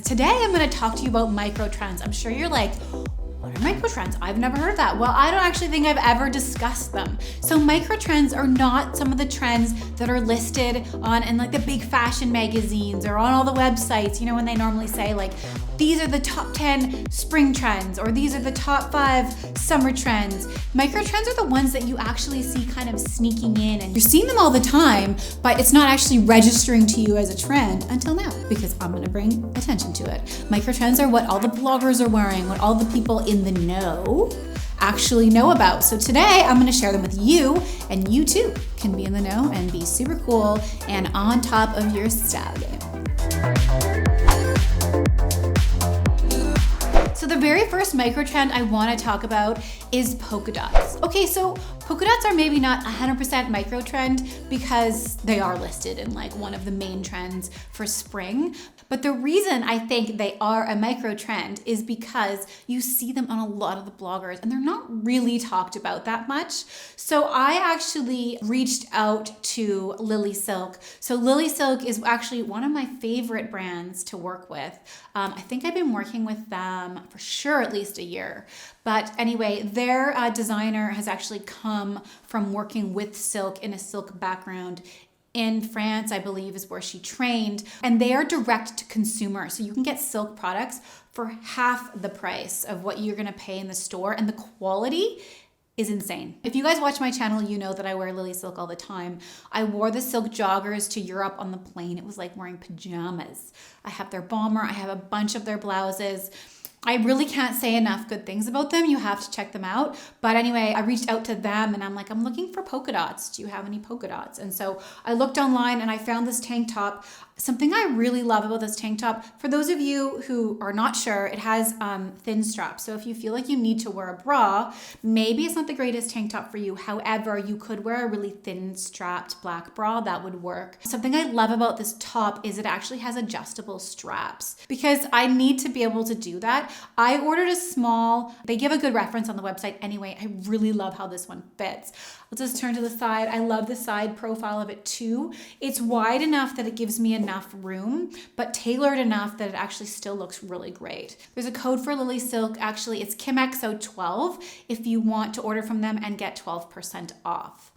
Today I'm gonna talk to you about micro trends. I'm sure you're like, what are micro trends? I've never heard of that. Well, I don't actually think I've ever discussed them. So micro trends are not some of the trends that are listed on in like the big fashion magazines or on all the websites, you know, when they normally say like, these are the top 10 spring trends, or these are the top 5 summer trends. Micro trends are the ones that you actually see kind of sneaking in, and you're seeing them all the time, but it's not actually registering to you as a trend until now, because I'm gonna bring attention to it. Micro trends are what all the bloggers are wearing, what all the people in the know actually know about. So today I'm gonna share them with you, and you too can be in the know and be super cool and on top of your style game. So the very first micro trend I want to talk about is polka dots. Okay, so polka dots are maybe not 100% micro trend because they are listed in like one of the main trends for spring. But the reason I think they are a micro trend is because you see them on a lot of the bloggers and they're not really talked about that much. So I actually reached out to Lily Silk. So Lily Silk is actually one of my favorite brands to work with. I think I've been working with them for sure at least a year. But anyway, their designer has actually come from working with silk in a silk background in France, I believe, is where she trained. And they are direct to consumer. So you can get silk products for half the price of what you're gonna pay in the store. And the quality is insane. If you guys watch my channel, you know that I wear Lily Silk all the time. I wore the silk joggers to Europe on the plane. It was like wearing pajamas. I have their bomber. I have a bunch of their blouses. I really can't say enough good things about them. You have to check them out. But anyway, I reached out to them and I'm like, I'm looking for polka dots. Do you have any polka dots? And so I looked online and I found this tank top. Something I really love about this tank top, for those of you who are not sure, it has thin straps. So if you feel like you need to wear a bra, maybe it's not the greatest tank top for you. However, you could wear a really thin strapped black bra, that would work. Something I love about this top is it actually has adjustable straps because I need to be able to do that. I ordered a small, they give a good reference on the website anyway. I really love how this one fits. I'll just turn to the side. I love the side profile of it too. It's wide enough that it gives me enough room, but tailored enough that it actually still looks really great. There's a code for Lily Silk. Actually, it's KimXO12 if you want to order from them and get 12% off.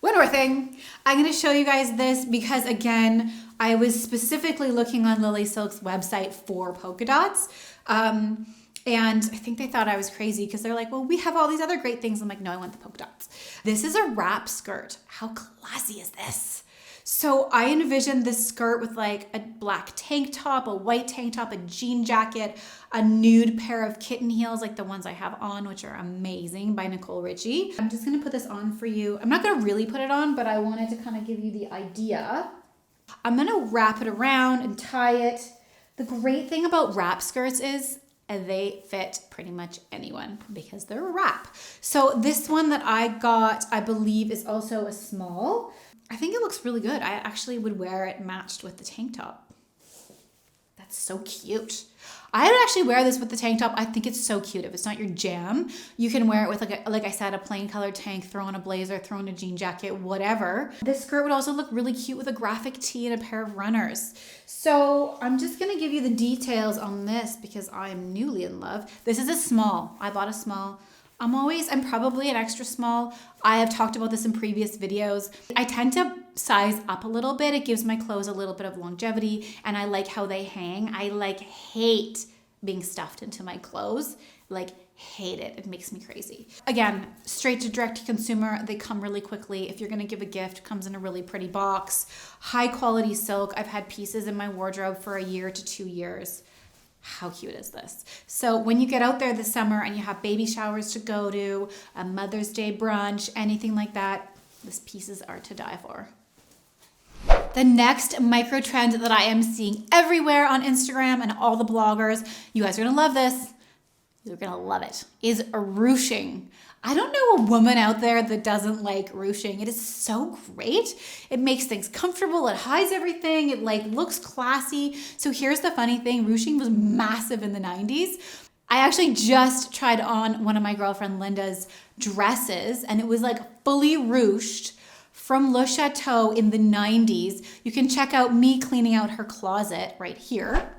One more thing, I'm gonna show you guys this because again, I was specifically looking on Lily Silk's website for polka dots. And I think they thought I was crazy because they're like, well, we have all these other great things. I'm like, no, I want the polka dots. This is a wrap skirt. How classy is this? So I envisioned this skirt with like a black tank top, a white tank top, a jean jacket, a nude pair of kitten heels like the ones I have on, which are amazing, by Nicole Richie. I'm just gonna put this on for you. I'm not gonna really put it on, but I wanted to kind of give you the idea. I'm gonna wrap it around and tie it. The great thing about wrap skirts is they fit pretty much anyone because they're a wrap. So this one that I got, I believe, is also a small. I think it looks really good. I actually would wear it matched with the tank top. That's so cute. I would actually wear this with the tank top. I think it's so cute. If it's not your jam, you can wear it with like I said, a plain colored tank, throw on a blazer, throw on a jean jacket, whatever. This skirt would also look really cute with a graphic tee and a pair of runners. So I'm just gonna give you the details on this because I'm newly in love. This is a small. I bought a small. I'm probably an extra small. I have talked about this in previous videos. I tend to size up a little bit. It gives my clothes a little bit of longevity and I like how they hang. I hate being stuffed into my clothes. Hate it. It makes me crazy. Again, straight to direct to consumer. They come really quickly. If you're gonna give a gift, comes in a really pretty box. High quality silk. I've had pieces in my wardrobe for 1 year to 2 years. How cute is this? So when you get out there this summer and you have baby showers to go to, a Mother's Day brunch, anything like that, these pieces are to die for. The next micro trend that I am seeing everywhere on Instagram and all the bloggers, you guys are gonna love this, you're gonna love it, is ruching. I don't know a woman out there that doesn't like ruching. It is so great. It makes things comfortable. It hides everything. It looks classy. So here's the funny thing. Ruching was massive in the 90s. I actually just tried on one of my girlfriend Linda's dresses and it was fully ruched from Le Chateau in the 90s. You can check out me cleaning out her closet right here.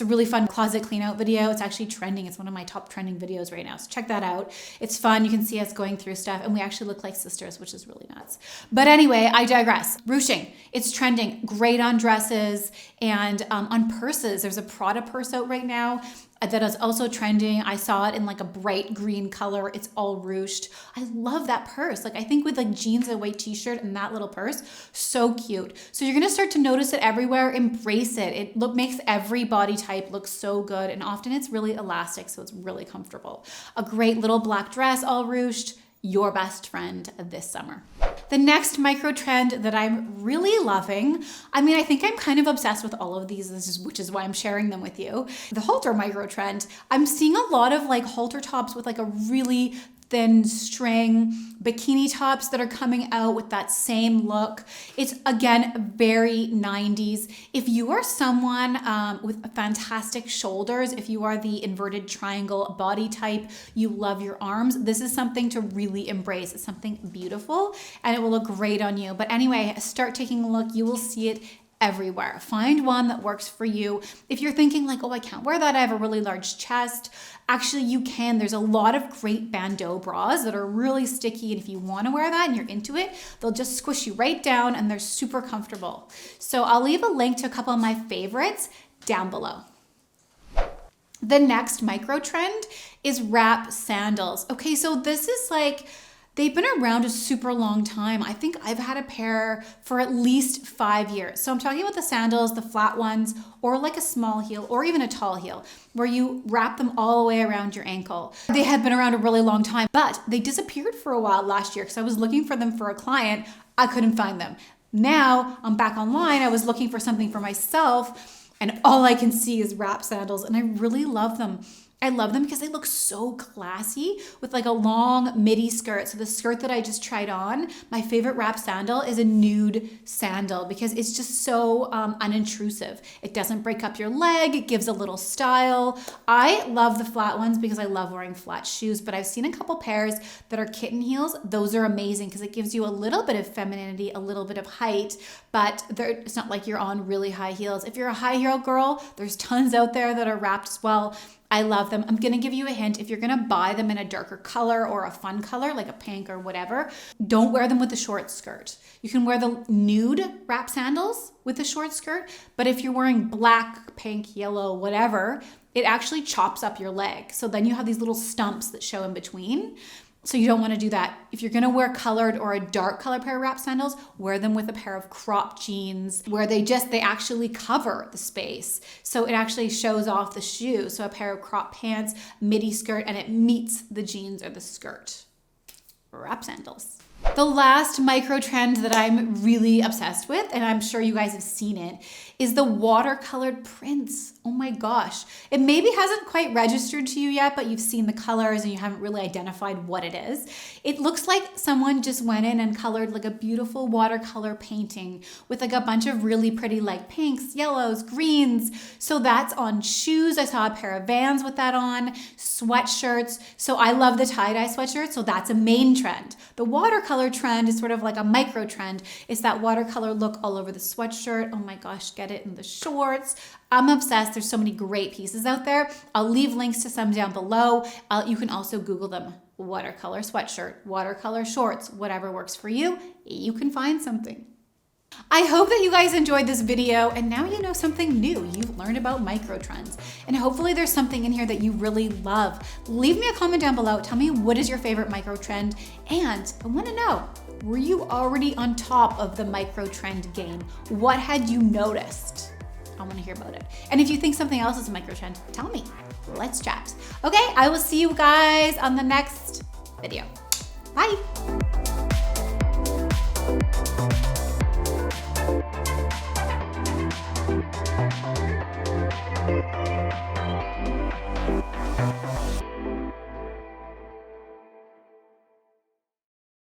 It's a really fun closet clean out video. It's actually trending. It's one of my top trending videos right now. So check that out. It's fun. You can see us going through stuff and we actually look like sisters, which is really nuts. But anyway, I digress. Ruching, it's trending. Great on dresses and on purses. There's a Prada purse out right now that is also trending. I saw it in like a bright green color. It's all ruched. I love that purse. Like I think with like jeans and a white t-shirt and that little purse, so cute. So you're gonna start to notice it everywhere. Embrace it. It makes every body type look so good. And often it's really elastic, so it's really comfortable. A great little black dress, all ruched. Your best friend this summer. The next micro trend that I'm really loving, I mean, I think I'm kind of obsessed with all of these, which is why I'm sharing them with you. The halter micro trend, I'm seeing a lot of like halter tops with like a really thin string, bikini tops that are coming out with that same look. It's again, very 90s. If you are someone with fantastic shoulders, if you are the inverted triangle body type, you love your arms, this is something to really embrace. It's something beautiful and it will look great on you. But anyway, start taking a look. You will see it everywhere. Find one that works for you. If you're thinking like, oh, I can't wear that, I have a really large chest. Actually, you can. There's a lot of great bandeau bras that are really sticky. And if you want to wear that and you're into it, they'll just squish you right down and they're super comfortable. So I'll leave a link to a couple of my favorites down below. The next micro trend is wrap sandals. Okay, so this is like, they've been around a super long time. I think I've had a pair for at least 5 years. So I'm talking about the sandals, the flat ones, or like a small heel, or even a tall heel, where you wrap them all the way around your ankle. They had been around a really long time, but they disappeared for a while last year because I was looking for them for a client. I couldn't find them. Now I'm back online. I was looking for something for myself and all I can see is wrap sandals and I really love them. I love them because they look so classy with like a long midi skirt. So the skirt that I just tried on, my favorite wrap sandal is a nude sandal because it's just so unintrusive. It doesn't break up your leg. It gives a little style. I love the flat ones because I love wearing flat shoes, but I've seen a couple pairs that are kitten heels. Those are amazing because it gives you a little bit of femininity, a little bit of height, but it's not like you're on really high heels. If you're a high heel girl, there's tons out there that are wrapped as well. I love them. I'm gonna give you a hint. If you're gonna buy them in a darker color or a fun color, like a pink or whatever, don't wear them with a short skirt. You can wear the nude wrap sandals with a short skirt, but if you're wearing black, pink, yellow, whatever, it actually chops up your leg. So then you have these little stumps that show in between. So you don't want to do that. If you're going to wear colored or a dark color pair of wrap sandals, wear them with a pair of cropped jeans where they actually cover the space. So it actually shows off the shoe. So a pair of cropped pants, midi skirt, and it meets the jeans or the skirt. Wrap sandals. The last micro trend that I'm really obsessed with, and I'm sure you guys have seen it, is the watercolored prints. Oh my gosh. It maybe hasn't quite registered to you yet, but you've seen the colors and you haven't really identified what it is. It looks like someone just went in and colored like a beautiful watercolor painting with like a bunch of really pretty like pinks, yellows, greens. So that's on shoes. I saw a pair of Vans with that on, sweatshirts. So I love the tie-dye sweatshirt. So that's a main trend. The watercolor trend is sort of like a micro trend. It's that watercolor look all over the sweatshirt. Oh my gosh, get it in the shorts. I'm obsessed. There's so many great pieces out there. I'll leave links to some down below. You can also Google them. Watercolor sweatshirt, watercolor shorts, whatever works for you. You can find something. I hope that you guys enjoyed this video and now you know something new. You've learned about micro trends and hopefully there's something in here that you really love. Leave me a comment down below. Tell me what is your favorite micro trend and I want to know, were you already on top of the micro trend game? What had you noticed? I want to hear about it. And if you think something else is a micro trend, tell me. Let's chat. Okay, I will see you guys on the next video. Bye.